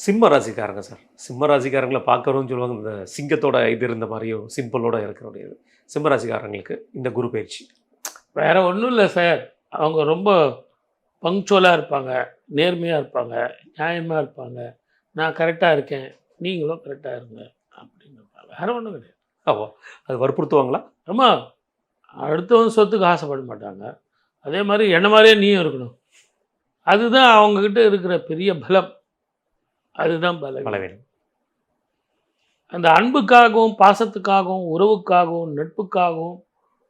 சிம்ம ராசிக்காரங்க சார். சிம்ம ராசிக்காரங்கள பார்க்குறோம்னு சொல்லுவாங்க. இந்த சிங்கத்தோட இது இருந்த மாரியும், சிம்பிளோட இருக்கிற சிம்ம ராசிக்காரங்களுக்கு இந்த குரு பயிற்சி. வேறு ஒன்றும் இல்லை சார். அவங்க ரொம்ப பங்க்சுவலாக இருப்பாங்க, நேர்மையாக இருப்பாங்க, நியாயமாக இருப்பாங்க. நான் கரெக்டாக இருக்கேன், நீங்களும் கரெக்டாக இருங்க அப்படின்னு. வேறு ஒன்றும் கிடையாது. ஆமாம். அது வற்புறுத்துவாங்களா? ஆமாம். அடுத்தவன் சொத்துக்கு ஆசைப்பட மாட்டாங்க. அதே மாதிரி என்ன மாதிரியே நீயும் இருக்கணும். அதுதான் அவங்கக்கிட்ட இருக்கிற பெரிய பலம். அதுதான் பலவீனம். அந்த அன்புக்காகவும் பாசத்துக்காகவும் உறவுக்காகவும் நட்புக்காகவும்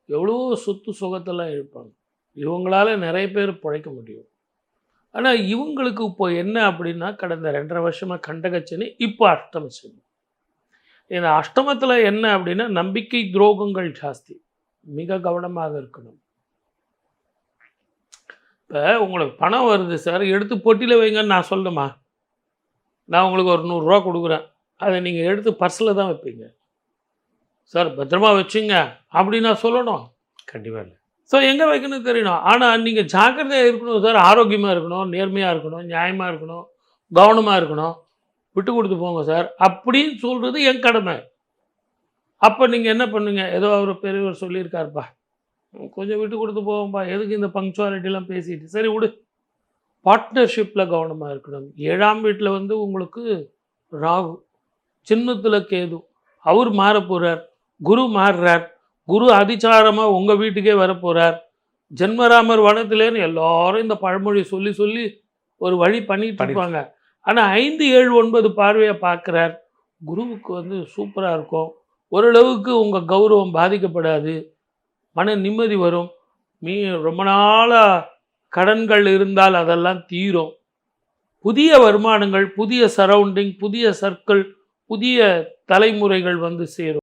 எவ்வளோ சொத்து சுகத்தெல்லாம் இழுப்பாங்க. இவங்களால நிறைய பேர் பிழைக்க முடியும். ஆனால் இவங்களுக்கு இப்போ என்ன அப்படின்னா, கடந்த 2.5 வருஷமாக கண்டகச்சனி, இப்போ அஷ்டம சனி. இந்த அஷ்டமத்தில் என்ன அப்படின்னா, நம்பிக்கை துரோகங்கள் ஜாஸ்தி. மிக கவனமாக இருக்கணும். இப்போ உங்களுக்கு பணம் வருது சார், எடுத்து பொட்டியில் வைங்கன்னு நான் சொல்லணுமா? நான் உங்களுக்கு ஒரு 100 ரூபா கொடுக்குறேன், அதை நீங்கள் எடுத்து பர்ஸில் தான் வைப்பீங்க. சார் பத்திரமா வச்சுங்க அப்படி நான் சொல்லணும்? கண்டிப்பாக இல்லை. ஸோ எங்கே வைக்கணும் தெரியணும். ஆனால் நீங்கள் ஜாக்கிரதையாக இருக்கணும் சார். ஆரோக்கியமாக இருக்கணும், நேர்மையாக இருக்கணும், நியாயமாக இருக்கணும், கவனமாக இருக்கணும், விட்டு கொடுத்து போங்க சார் அப்படின்னு சொல்கிறது என் கடமை. அப்போ நீங்கள் என்ன பண்ணுங்க, ஏதோ அவர் பெரியவர் சொல்லியிருக்காருப்பா, கொஞ்சம் விட்டு கொடுத்து போவோம்ப்பா, எதுக்கு இந்த பங்க்சுவாலிட்டிலாம் பேசிட்டு, சரி விடு. பார்ட்னர்ஷிப்பில் கவனமாக இருக்கணும். 7ஆம் வீட்டில் வந்து உங்களுக்கு ராகு, சின்னத்தில் கேது, அவர் மாற போகிறார், குரு மாறுறார், குரு அதிச்சாரமாக உங்கள் வீட்டுக்கே வரப்போகிறார். ஜென்மராமர் வனத்திலேன்னு எல்லாரும் இந்த பழமொழி சொல்லி சொல்லி ஒரு வழி பண்ணிட்டு இருப்பாங்க. ஆனால் 5, 7, 9 பார்வையை பார்க்குறார். குருவுக்கு வந்து சூப்பராக இருக்கும். ஓரளவுக்கு உங்கள் கௌரவம் பாதிக்கப்படாது, மன நிம்மதி வரும். ரொம்ப நாளாக கடன்கள் இருந்தால் அதெல்லாம் தீரும். புதிய வருமானங்கள், புதிய சரௌண்டிங், புதிய சர்க்கிள், புதிய தலைமுறைகள் வந்து சேரும்.